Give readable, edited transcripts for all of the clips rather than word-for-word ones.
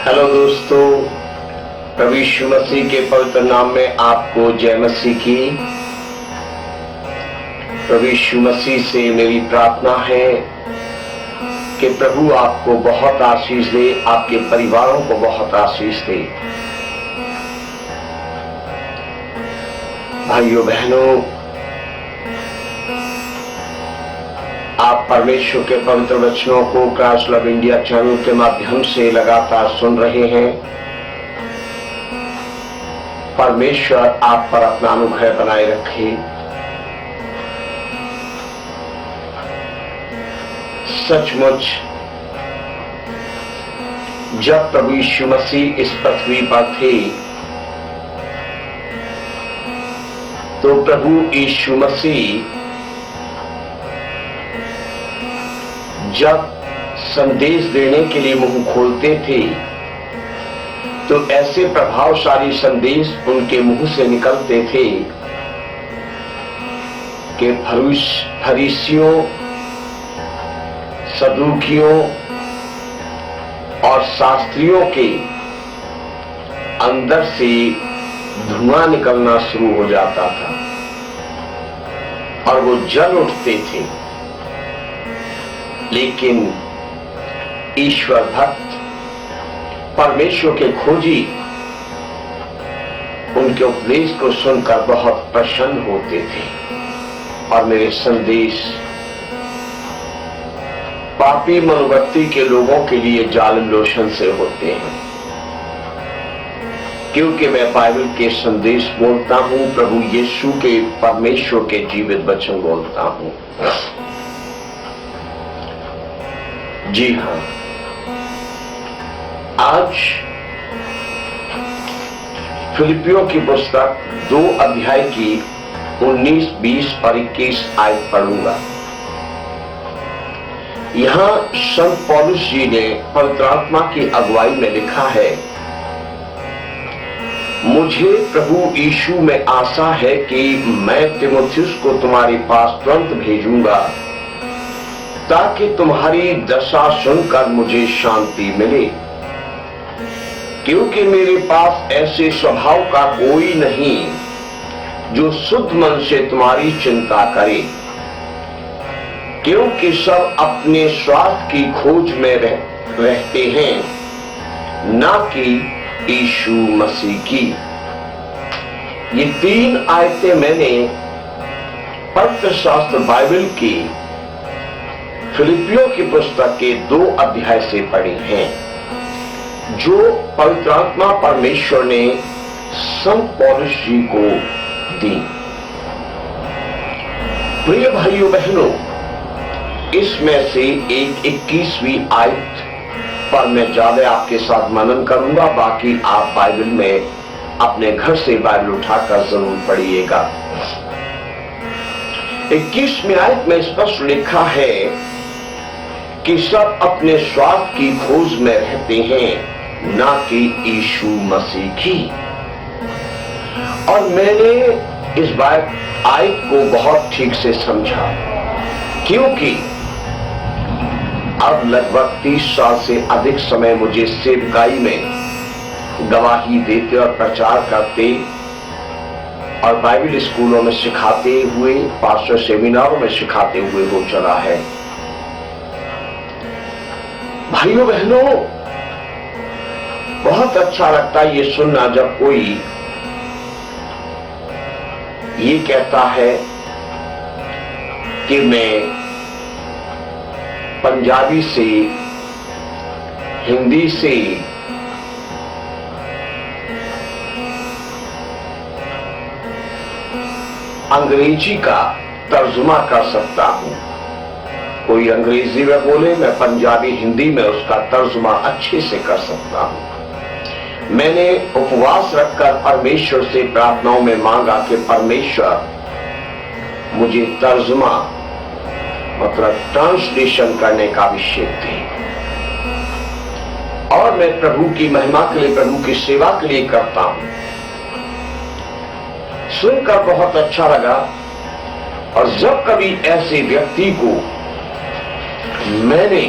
Hello दोस्तों, प्रभु यीशु मसीह के पवित्र नाम में आपको जय मसीह की। प्रभु यीशु मसीह से मेरी प्रार्थना है कि प्रभु आपको बहुत आशीष दे, आपके परिवारों को बहुत आशीष दे। भाइयों बहनों, आप परमेश्वर के पवित्र वचनों को क्राइस्ट लव इंडिया चैनल के माध्यम से लगातार सुन रहे हैं। परमेश्वर आप पर अपना अनुग्रह बनाए रखे। सचमुच जब प्रभु यीशु मसीह इस पृथ्वी पर थे तो प्रभु यीशु मसीह जब संदेश देने के लिए मुंह खोलते थे तो ऐसे प्रभावशाली संदेश उनके मुंह से निकलते थे कि फरीसियों, सदूकियों और शास्त्रियों के अंदर से धुआं निकलना शुरू हो जाता था और वो जल उठते थे। लेकिन ईश्वर भक्त, परमेश्वर के खोजी उनके उपदेश को सुनकर बहुत प्रसन्न होते थे और मेरे संदेश पापी मनोवृत्ति के लोगों के लिए जालिम लोशन से होते हैं, क्योंकि मैं बाइबल के संदेश बोलता हूं, प्रभु यीशु के परमेश्वर के जीवित वचन बोलता हूं। जी हां, आज फिलिपियों की पुस्तक 2 अध्याय की 19, 20 और 21 आयत पढ़ूंगा। यहां संत पौलुस जी ने पवित्र आत्मा की अगुवाई में लिखा है, मुझे प्रभु यीशु में आशा है कि मैं तीमुथियुस को तुम्हारे पास तुरंत भेजूंगा ताकि तुम्हारी दशा सुनकर मुझे शांति मिले, क्योंकि मेरे पास ऐसे स्वभाव का कोई नहीं जो शुद्ध मन से तुम्हारी चिंता करे, क्योंकि सब अपने स्वार्थ की खोज में रहते हैं, ना कि यीशु मसीह की। ये 3 आयतें मैंने पवित्र शास्त्र बाइबल की फिलिपियों की पुस्तक के 2 अध्याय से पढ़ी हैं, जो पवित्र आत्मा परमेश्वर ने संत पौलुस जी को दी। प्रिय भाइयों बहनों, इसमें से एक 21वीं आयत पर मैं ज्यादा आपके साथ मनन करूंगा, बाकी आप बाइबल में अपने घर से बाइबल उठाकर जरूर पढ़िएगा। 21वीं आयत में स्पष्ट लिखा है कि सब अपने स्वार्थ की खोज में रहते हैं, ना कि यीशु मसीह की। और मैंने इस आयत को बहुत ठीक से समझा, क्योंकि अब लगभग 30 साल से अधिक समय मुझे सेवकाई में गवाही देते और प्रचार करते और बाइबल स्कूलों में सिखाते हुए, पास्टर सेमिनारों में सिखाते हुए हो चला है। भाइयों बहनों, बहुत अच्छा लगता है ये सुनना जब कोई ये कहता है कि मैं पंजाबी से, हिंदी से, अंग्रेजी का तर्जुमा कर सकता हूं। कोई अंग्रेजी में बोले, मैं पंजाबी हिंदी में उसका तर्जुमा अच्छे से कर सकता हूं। मैंने उपवास रखकर परमेश्वर से प्रार्थनाओं में मांगा कि परमेश्वर मुझे तर्जुमा मतलब ट्रांसलेशन करने का अभिषेक दे, और मैं प्रभु की महिमा के लिए, प्रभु की सेवा के लिए करता हूं। सुनकर बहुत अच्छा लगा। और जब कभी ऐसे व्यक्ति को मैंने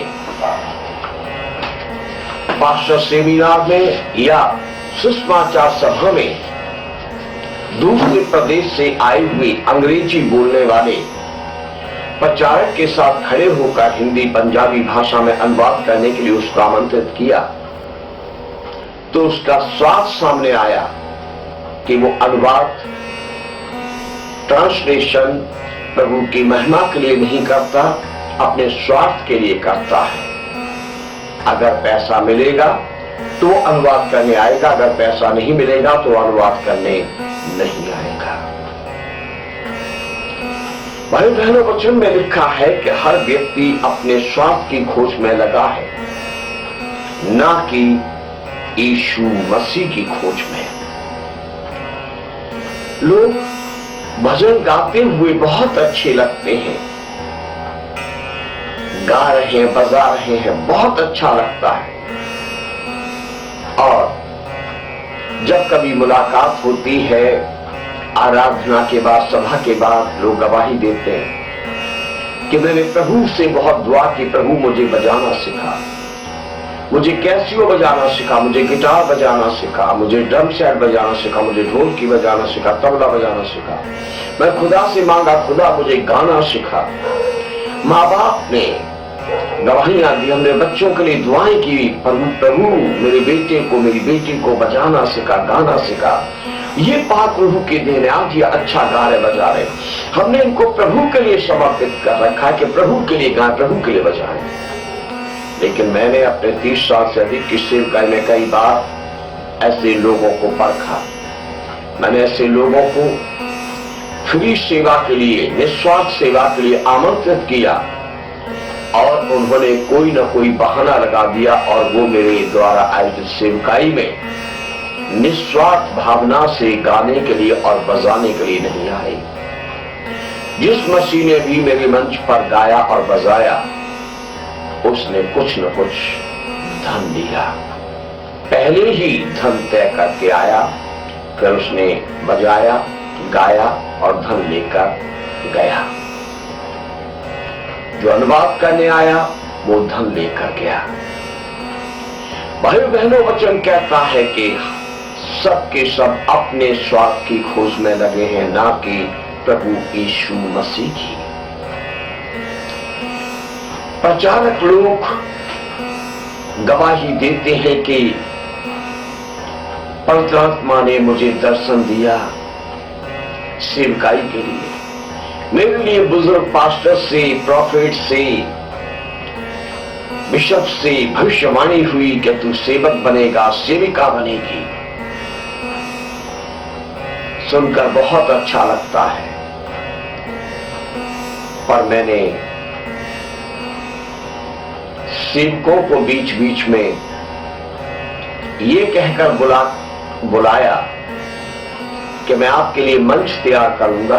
पास्टर सेमिनार में या सुषमाचार सभा में दूसरे प्रदेश से आए हुए अंग्रेजी बोलने वाले प्रचारक के साथ खड़े होकर हिंदी पंजाबी भाषा में अनुवाद करने के लिए उसको आमंत्रित किया, तो उसका स्वाद सामने आया कि वो अनुवाद ट्रांसलेशन प्रभु की महिमा के लिए नहीं करता, अपने स्वार्थ के लिए करता है। अगर पैसा मिलेगा तो वो अनुवाद करने आएगा, अगर पैसा नहीं मिलेगा तो अनुवाद करने नहीं आएगा। भाई बहनों, वचन में लिखा है कि हर व्यक्ति अपने स्वार्थ की खोज में लगा है, ना कि यीशु मसीह की खोज में। लोग भजन गाते हुए बहुत अच्छे लगते हैं, गा रहे हैं, बजा रहे हैं, बहुत अच्छा लगता है। और जब कभी मुलाकात होती है आराधना के बाद, सभा के बाद, लोग गवाही देते हैं कि मैंने प्रभु से बहुत दुआ की, प्रभु मुझे बजाना सिखा, मुझे कैसियो बजाना सिखा, मुझे गिटार बजाना सिखा, मुझे ड्रम सेट बजाना सिखा, मुझे ढोलकी बजाना सिखा, तबला बजाना सिखा। मैं खुदा से मांगा, खुदा मुझे गाना सिखा। माँ बाप ने गवाहियां दी, हमने बच्चों के लिए दुआएं की, प्रभु मेरे बेटे को, मेरी बेटी को बजाना सिखा, गाना सिखा। ये बात प्रभु के देने, आज ये अच्छा गा रहे, बजा रहे। हमने इनको प्रभु के लिए समर्पित कर रखा है कि प्रभु के लिए गाएं, प्रभु के लिए बजाएं। लेकिन मैंने अपने 30 साल से अधिक की सेवकाई में कई बार ऐसे लोगों को परखा। मैंने ऐसे लोगों को फ्री सेवा के लिए, निस्वार्थ सेवा के लिए आमंत्रित किया और उन्होंने कोई ना कोई बहाना लगा दिया और वो मेरे द्वारा आयोजित सेवकाई में निस्वार्थ भावना से गाने के लिए और बजाने के लिए नहीं आए। जिस मसीह ने भी मेरे मंच पर गाया और बजाया, उसने कुछ न कुछ धन दिया। पहले ही धन तय करके आया, फिर उसने बजाया, गाया और धन लेकर गया। जो अनुवाद करने आया वो धन लेकर गया। भाई बहनों, वचन कहता है कि सबके सब अपने स्वार्थ की खोज में लगे हैं, ना कि प्रभु यीशु मसीह की। प्रचारक लोग गवाही देते हैं कि पवित्र आत्मा ने मुझे दर्शन दिया सेवकाई के लिए, मेरे लिए बुजुर्ग पास्टर से, प्रॉफिट से, बिशप से भविष्यवाणी हुई कि तू सेवक बनेगा, सेविका बनेगी। सुनकर बहुत अच्छा लगता है, पर मैंने सेवकों को बीच बीच में ये कहकर बुलाया कि मैं आपके लिए मंच तैयार करूंगा,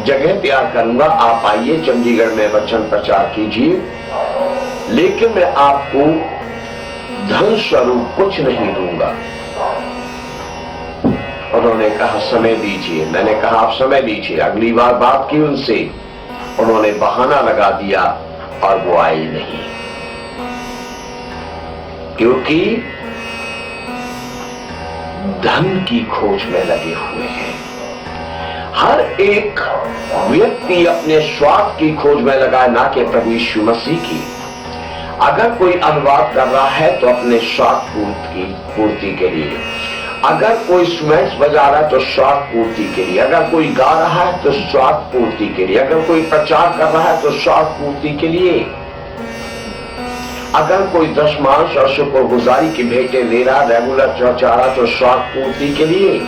जगह तैयार करूंगा, आप आइए चंडीगढ़ में वचन प्रचार कीजिए, लेकिन मैं आपको धन स्वरूप कुछ नहीं दूंगा। उन्होंने कहा समय दीजिए। मैंने कहा आप समय दीजिए। अगली बार बात की उनसे, उन्होंने बहाना लगा दिया और वो आई नहीं, क्योंकि धन की खोज में लगे हुए हैं। हर एक व्यक्ति अपने स्वार्थ की खोज में लगा है, ना कि प्रभु यीशु मसीह की। अगर कोई अनुवाद कर रहा है तो अपने स्वार्थ पूर्ति के लिए, अगर कोई इंस्ट्रूमेंट्स बजा रहा है तो स्वार्थ पूर्ति के लिए, अगर कोई गा रहा है तो स्वार्थ पूर्ति के लिए, अगर कोई प्रचार कर रहा है तो स्वार्थ पूर्ति के लिए, अगर कोई दशमांश और शुक्रगुजारी की भेंटें दे रहा, रेगुलर चर्च आ रहा तो स्वार्थ पूर्ति के लिए।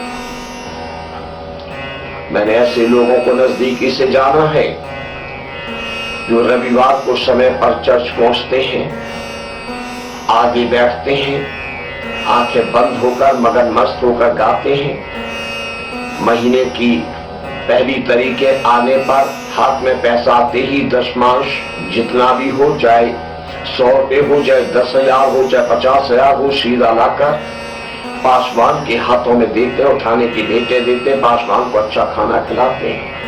मैंने ऐसे लोगों को नजदीकी से जाना है जो रविवार को समय पर चर्च पहुंचते हैं, आगे बैठते हैं, आंखें बंद होकर मगन मस्त होकर गाते हैं। महीने की पहली तारीख आने पर हाथ में पैसा आते ही दशमांश जितना भी हो, चाहे 100 रुपये हो, चाहे 10,000 हो, चाहे 50,000 हो, सीधा लाकर पासवान के हाथों में देते, उठाने की भेंटें देते, पासवान को अच्छा खाना खिलाते हैं,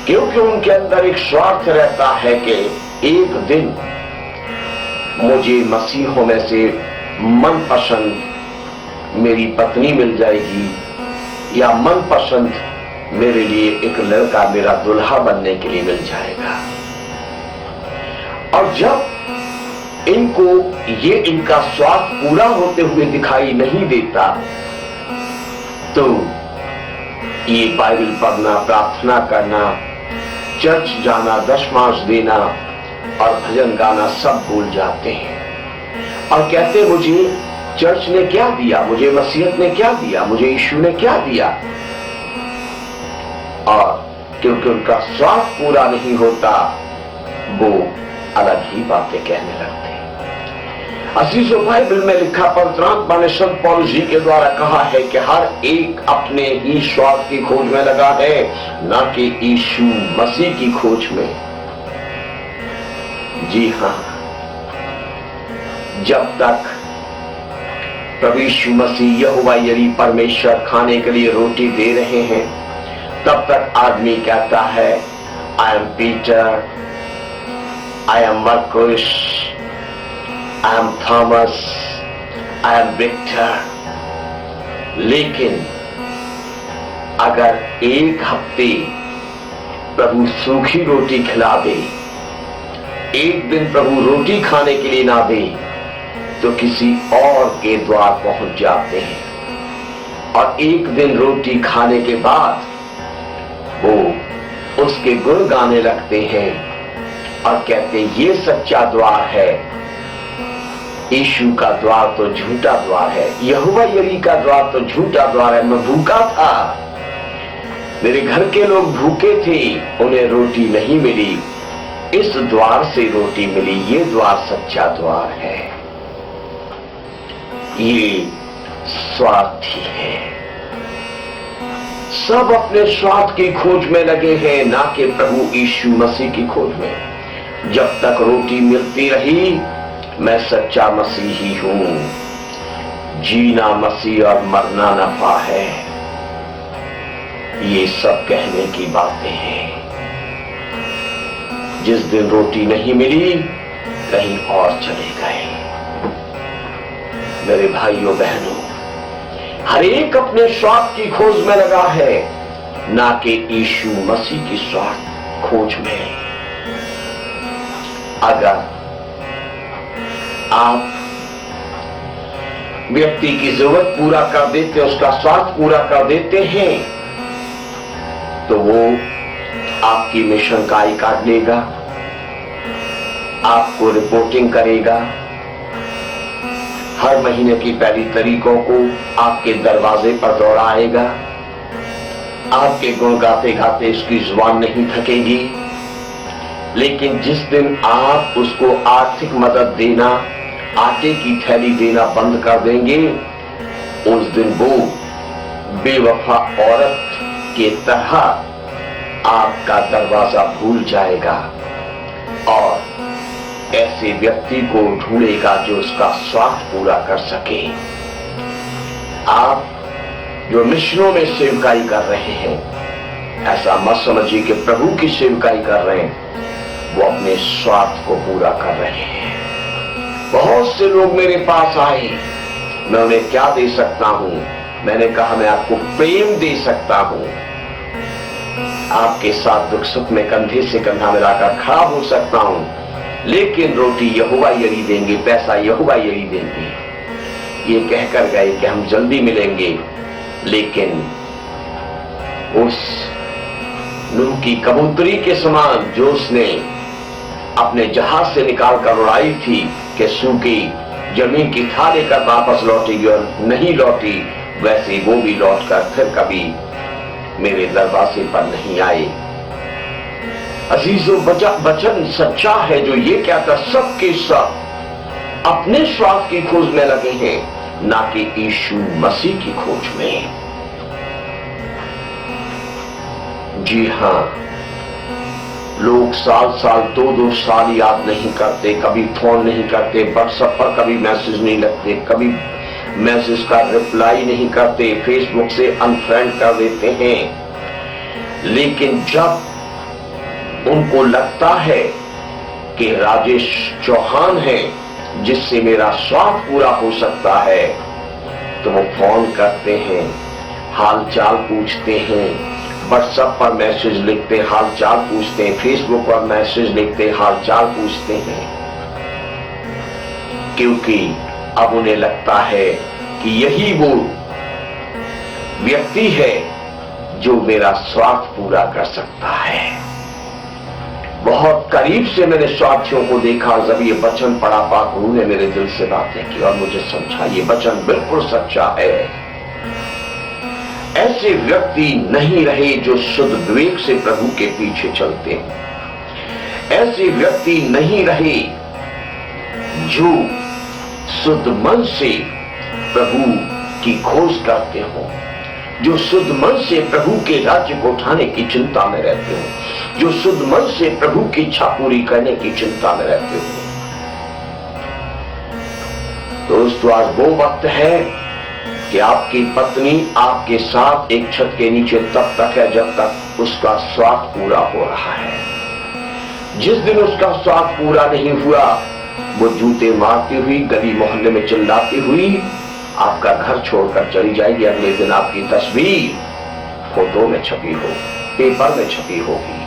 क्योंकि उनके अंदर एक स्वार्थ रहता है कि एक दिन मुझे मसीहों में से मनपसंद मेरी पत्नी मिल जाएगी या मनपसंद मेरे लिए एक लड़का मेरा दुल्हा बनने के लिए मिल जाएगा। और जब इनको ये इनका स्वार्थ पूरा होते हुए दिखाई नहीं देता तो ये बाइबल पढ़ना, प्रार्थना करना, चर्च जाना, दशमांश देना और भजन गाना सब भूल जाते हैं और कहते मुझे चर्च ने क्या दिया, मुझे मसीहत ने क्या दिया, मुझे यीशु ने क्या दिया। और क्योंकि उनका स्वार्थ पूरा नहीं होता वो अलग ही बातें कहने लगते हैं। अजीजों, बाइबल में लिखा पवित्रात्मा ने संत पौलुस जी के द्वारा कहा है कि हर एक अपने ही स्वार्थ की खोज में लगा है, ना कि यीशु मसीह की खोज में। जी हां, जब तक प्रभु यीशु मसीह यहोवा यरी परमेश्वर खाने के लिए रोटी दे रहे हैं तब तक आदमी कहता है I am Peter, I am मरकुस, I am Thomas, I am Victor. लेकिन अगर एक हफ्ते प्रभु सूखी रोटी खिला दे, एक दिन प्रभु रोटी खाने के लिए ना दे तो किसी और के द्वार पहुंच जाते हैं और एक दिन रोटी खाने के बाद वो उसके गुण गाने लगते हैं और कहते ये सच्चा द्वार है, यीशु का द्वार तो झूठा द्वार है, यहोवा यरी का द्वार तो झूठा द्वार है। मैं भूखा था, मेरे घर के लोग भूखे थे, उन्हें रोटी नहीं मिली, इस द्वार से रोटी मिली, ये द्वार सच्चा द्वार है। ये स्वार्थी है, सब अपने स्वार्थ की खोज में लगे हैं, ना कि प्रभु यीशु मसीह की खोज में। जब तक रोटी मिलती रही मैं सच्चा मसीही हूं, जीना मसीह और मरना नफा है, ये सब कहने की बातें हैं। जिस दिन रोटी नहीं मिली कहीं और चले गए। मेरे भाइयों बहनों, हर एक अपने स्वार्थ की खोज में लगा है, ना कि यीशु मसीह की स्वार्थ खोज में। अगर आप व्यक्ति की जरूरत पूरा कर देते, उसका स्वार्थ पूरा कर देते हैं तो वो आपकी मिशन का आई कार्ड लेगा, आपको रिपोर्टिंग करेगा, हर महीने की पहली तारीखों को आपके दरवाजे पर दौड़ाएगा, आपके गुण गाते गाते उसकी जुबान नहीं थकेगी। लेकिन जिस दिन आप उसको आर्थिक मदद देना, आटे की थैली देना बंद कर देंगे, उस दिन वो बेवफा औरत के तरह आपका दरवाजा भूल जाएगा और ऐसे व्यक्ति को ढूंढेगा जो उसका स्वार्थ पूरा कर सके। आप जो मिशनों में सेवकाई कर रहे हैं, ऐसा मत समझिए कि प्रभु की सेवकाई कर रहे हैं, वो अपने स्वार्थ को पूरा कर रहे हैं। बहुत से लोग मेरे पास आए, मैं उन्हें क्या दे सकता हूं? मैंने कहा मैं आपको प्रेम दे सकता हूं, आपके साथ दुख सुख में कंधे से कंधा मिलाकर खड़ा हो सकता हूं, लेकिन रोटी यहोवा यरी देंगे, पैसा यहोवा यरी देंगे। ये कहकर गए कि हम जल्दी मिलेंगे, लेकिन उस नूह की कबूतरी के समान जो उसने अपने जहाज से निकालकर उड़ाई थी कि सूखी जमीन की था लेकर वापस लौटेगी और नहीं लौटी, वैसे वो भी लौटकर फिर कभी मेरे दरवाजे पर नहीं आए। अजीजों, वचन सच्चा है जो ये कहता सबके सब अपने स्वार्थ की खोज में लगे हैं, ना कि यीशु मसीह की खोज में। जी हां, लोग साल साल 2-2 साल याद नहीं करते, कभी फोन नहीं करते, व्हाट्सएप पर कभी मैसेज नहीं लगते, कभी मैसेज का रिप्लाई नहीं करते, फेसबुक से अनफ्रेंड कर देते हैं। लेकिन जब उनको लगता है कि राजेश चौहान है जिससे मेरा स्वार्थ पूरा हो सकता है, तो वो फोन करते हैं, हाल चाल पूछते हैं, व्हाट्सएप पर मैसेज लिखते हैं, हाल चाल पूछते हैं, फेसबुक पर मैसेज लिखते हैं, हाल चाल पूछते हैं, क्योंकि अब उन्हें लगता है कि यही वो व्यक्ति है जो मेरा स्वार्थ पूरा कर सकता है। बहुत करीब से मैंने स्वार्थियों को देखा, जब ये वचन पढ़ा पाक गुरु ने मेरे दिल से बातें की और मुझे समझा ये वचन बिल्कुल सच्चा है। ऐसे व्यक्ति नहीं रहे जो शुद्ध विवेक से प्रभु के पीछे चलते हैं। ऐसे व्यक्ति नहीं रहे जो शुद्ध मन से प्रभु की खोज करते हो, जो शुद्ध मन से प्रभु के राज्य को उठाने की चिंता में रहते हो, जो शुद्ध मन से प्रभु की इच्छा पूरी करने की चिंता में रहते हो। दोस्तों, आज वो वक्त है कि आपकी पत्नी आपके साथ एक छत के नीचे तब तक है जब तक उसका स्वार्थ पूरा हो रहा है। जिस दिन उसका स्वार्थ पूरा नहीं हुआ, वो जूते मारती हुई, गली मोहल्ले में चिल्लाती हुई आपका घर छोड़कर चली जाएगी। अगले दिन आपकी तस्वीर फोटो में छपी हो, पेपर में छपी होगी।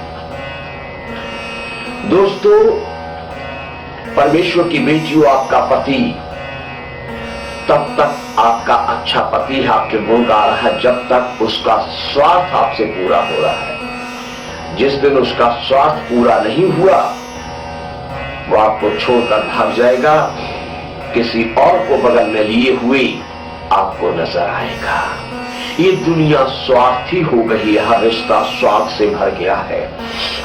दोस्तों, परमेश्वर की बेटियों, आपका पति तब तक आपका अच्छा पति है, आपके गुण गा रहा है, जब तक उसका स्वार्थ आपसे पूरा हो रहा है। जिस दिन उसका स्वार्थ पूरा नहीं हुआ, वो आपको छोड़कर भाग जाएगा, किसी और को बगल में लिए हुए आपको नजर आएगा। ये दुनिया स्वार्थी हो गई है, हर रिश्ता स्वार्थ से भर गया है,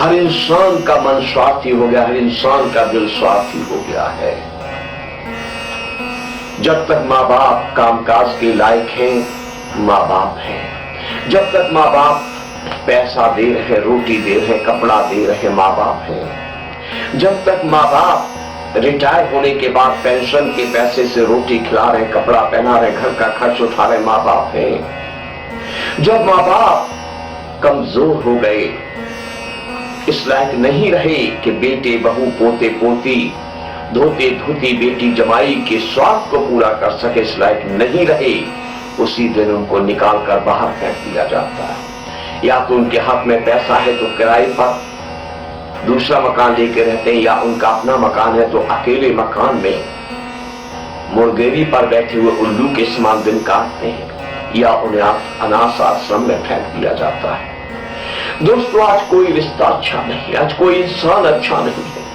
हर इंसान का मन स्वार्थी हो गया, हर इंसान का दिल स्वार्थी हो गया है। जब तक माँ बाप कामकाज के लायक हैं, माँ बाप हैं। जब तक माँ बाप पैसा दे रहे, रोटी दे रहे, कपड़ा दे रहे, माँ बाप हैं। जब तक माँ बाप रिटायर होने के बाद पेंशन के पैसे से रोटी खिला रहे, कपड़ा पहना रहे, घर का खर्च उठा रहे, माँ बाप हैं। जब माँ बाप कमजोर हो गए, इस लायक नहीं रहे कि बेटे बहू पोते पोती धोते धोती बेटी जमाई के स्वार्थ को पूरा कर सके, इस लायक नहीं रहे, उसी दिन उनको निकाल कर बाहर फेंक दिया जाता है। या तो उनके हाथ में पैसा है तो किराए पर दूसरा मकान लेके रहते हैं, या उनका अपना मकान है तो अकेले मकान में मुर्गेरी पर बैठे हुए उल्लू के समान दिन काटते हैं, या उन्हें अनाथ आश्रम में फेंक दिया जाता है। दोस्तों, आज कोई रिश्ता अच्छा नहीं, आज कोई इंसान अच्छा नहीं है।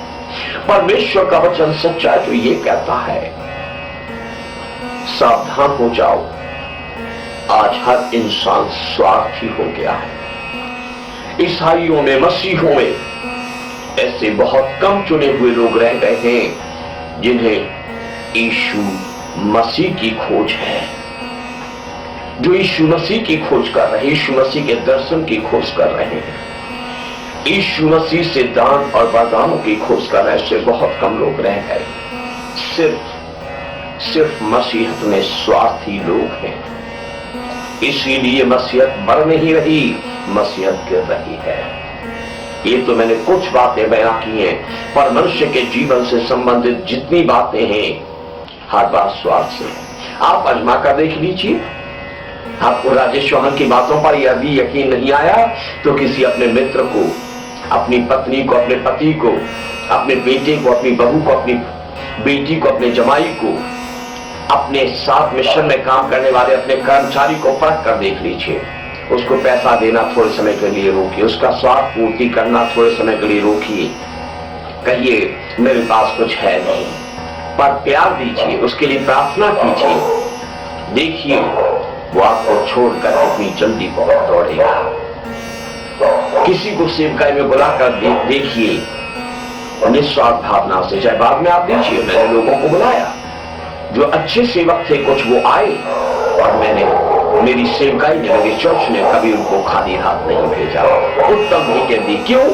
परमेश्वर का वचन सच्चा है जो ये कहता है, सावधान हो जाओ, आज हर इंसान स्वार्थी हो गया है। ईसाइयों में, मसीहों में ऐसे बहुत कम चुने हुए लोग रह गए हैं जिन्हें यीशु मसीह की खोज है, जो यीशु मसीह की खोज कर रहे हैं, यीशु मसीह के दर्शन की खोज कर रहे हैं, यीशु मसीह से दान और वरदानों की खोज कर रहे हैं। ऐसे बहुत कम लोग रह गए। सिर्फ मसीहत में स्वार्थी लोग हैं, इसीलिए मसीहत बढ़ नहीं रही, मसीहत गिर रही है। ये तो मैंने कुछ बातें बयां की हैं, पर मनुष्य के जीवन से संबंधित जितनी बातें हैं, हर बात स्वार्थ से है। आप आजमा कर देख लीजिए। आपको राजेश चौहान की बातों पर यह भी यकीन नहीं आया तो किसी अपने मित्र को, अपनी पत्नी को, अपने पति को, अपने बेटे को, अपनी बहू को, अपनी बेटी को, अपने जमाई को, अपने साथ मिशन में काम करने वाले अपने कर्मचारी को परख कर देख लीजिए। उसको पैसा देना थोड़े समय के लिए रोकिए, उसका स्वार्थ पूर्ति करना थोड़े समय के लिए रोकिए। कहिए मेरे पास कुछ है नहीं, पर प्यार दीजिए, उसके लिए प्रार्थना कीजिए। देखिए वो आपको छोड़कर कितनी जल्दी बहुत दौड़ेगा। किसी को सेवकाई में बुलाकर देखिए निस्वार्थ भावना से, चाहे बाद में आप देखिए, मैंने लोगों को बुलाया जो अच्छे सेवक थे, कुछ वो आए और मेरी सेवकाई ने, मेरी चर्च ने कभी उनको खाली हाथ नहीं भेजा, उत्तम भेंटें दी। क्यों?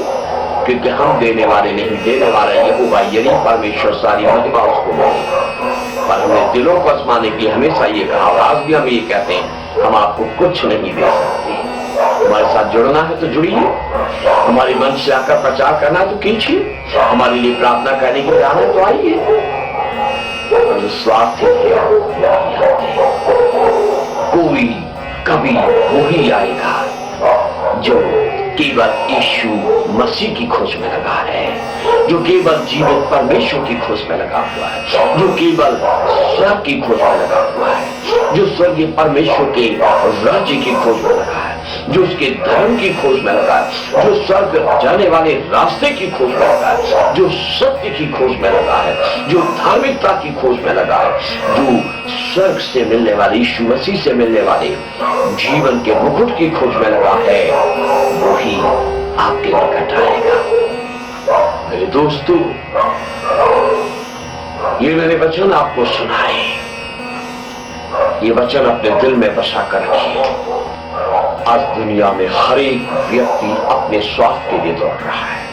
क्योंकि हम देने वाले नहीं, देने वाला यहोवा यरी परमेश्वर, सारी महिमा उसको मिली। पर हमने दिलों को आजमाने के लिए हमेशा ये कहा, आज भी हम ये कहते हैं, हम आपको कुछ नहीं दे सकते। हमारे साथ जुड़ना है तो जुड़िए, हमारे मन से आकर प्रचार करना है तो कीजिए, हमारे लिए प्रार्थना करने के लिए आना है तो आइए। स्वार्थी कोई कभी वही आएगा जो केवल यीशु मसीह की खोज में लगा है, जो केवल जीवित परमेश्वर की खोज में लगा हुआ है, जो केवल स्वर्ग की खोज में लगा हुआ है, जो स्वर्गीय परमेश्वर के राज्य की खोज में लगा है, जो उसके धर्म की खोज में लगा है, जो स्वर्ग जाने वाले रास्ते की खोज में लगा है, जो सत्य की खोज में लगा है, जो धार्मिकता की खोज में लगा है, जो स्वर्ग से मिलने वाले यीशु मसीह से मिलने वाले जीवन के मुकुट की खोज में लगा है, वही आपके निकट आएगा। मेरे दोस्तों, ये मैंने वचन आपको सुनाए, ये वचन अपने दिल में बसा कर रखिए। आज दुनिया में हर एक व्यक्ति अपने स्वास्थ्य के लिए दौड़ रहा है,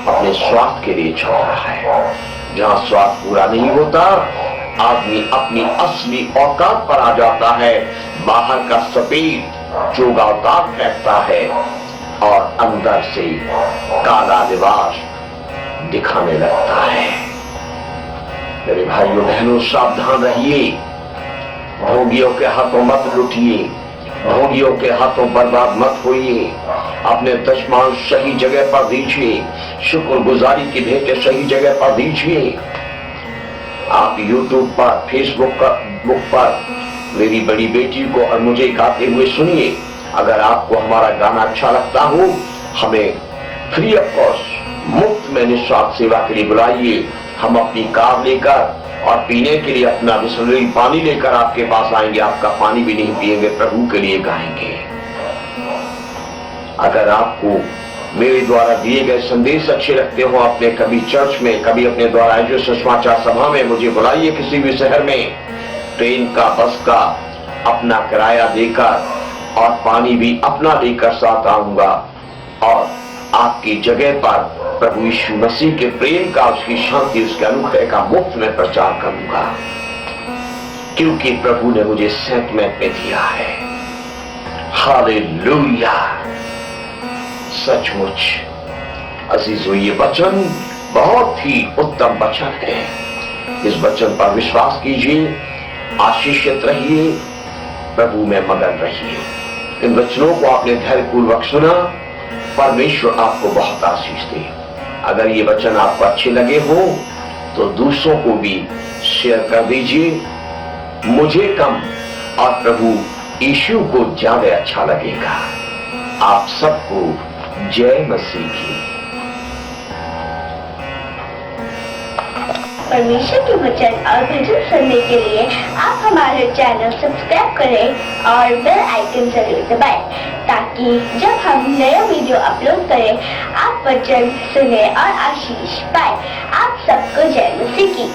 अपने स्वास्थ्य के लिए चल रहा है। जहां स्वास्थ्य पूरा नहीं होता, आदमी अपनी असली औकात पर आ जाता है, बाहर का सफेद चोगावतार फेंकता है और अंदर से काला लिबास दिखाने लगता है। मेरे भाइयों बहनों, सावधान रहिए, भोगियों के हाथों मत लुटिए, भोगियों के हाथों बर्बाद मत होइए। अपने दशमांश सही जगह पर दीजिए, शुक्रगुजारी की भेंटें सही जगह पर दीजिए। आप YouTube पर, फेसबुक पर मेरी बड़ी बेटी को और मुझे गाते हुए सुनिए। अगर आपको हमारा गाना अच्छा लगता हो, हमें फ्री ऑफ कॉस्ट मुफ्त में निस्वार्थ सेवा के लिए बुलाइए। हम अपनी कार लेकर और पीने के लिए अपना बिसलेरी पानी लेकर आपके पास आएंगे। आपका पानी भी नहीं पिएंगे, प्रभु के लिए गाएंगे। अगर आपको मेरे द्वारा दिए गए संदेश अच्छे लगते हो, अपने कभी चर्च में, कभी अपने द्वारा जो सुसमाचार सभा में मुझे बुलाइए। किसी भी शहर में ट्रेन का, बस का अपना किराया देकर और पानी भी अपना लेकर साथ आऊंगा और आपकी जगह पर प्रभु यीशु मसीह के प्रेम का, उसकी शांति, उसके अनुग्रह का मुफ्त में प्रचार करूंगा, क्योंकि प्रभु ने मुझे सेंटमेंट में दिया है। हालेलुया। सचमुच अजीजों, ये वचन बहुत ही उत्तम वचन है। इस वचन पर विश्वास कीजिए, आशीषित रहिए, प्रभु में मगन रहिए। इन वचनों को आपने धैर्यपूर्वक सुना, परमेश्वर आपको बहुत आशीष दे। अगर ये वचन आपको अच्छे लगे हो तो दूसरों को भी शेयर कर दीजिए। मुझे कम और प्रभु यीशु को ज्यादा अच्छा लगेगा। आप सबको जय मसीह की। परमेश्वर के वचन और भजन सुनने के लिए आप हमारे चैनल सब्सक्राइब करें और बेल आइकन जरूर दबाएं, ताकि जब हम नया वीडियो अपलोड करें आप वचन सुने और आशीष पाए। आप सबको जय मसीह की।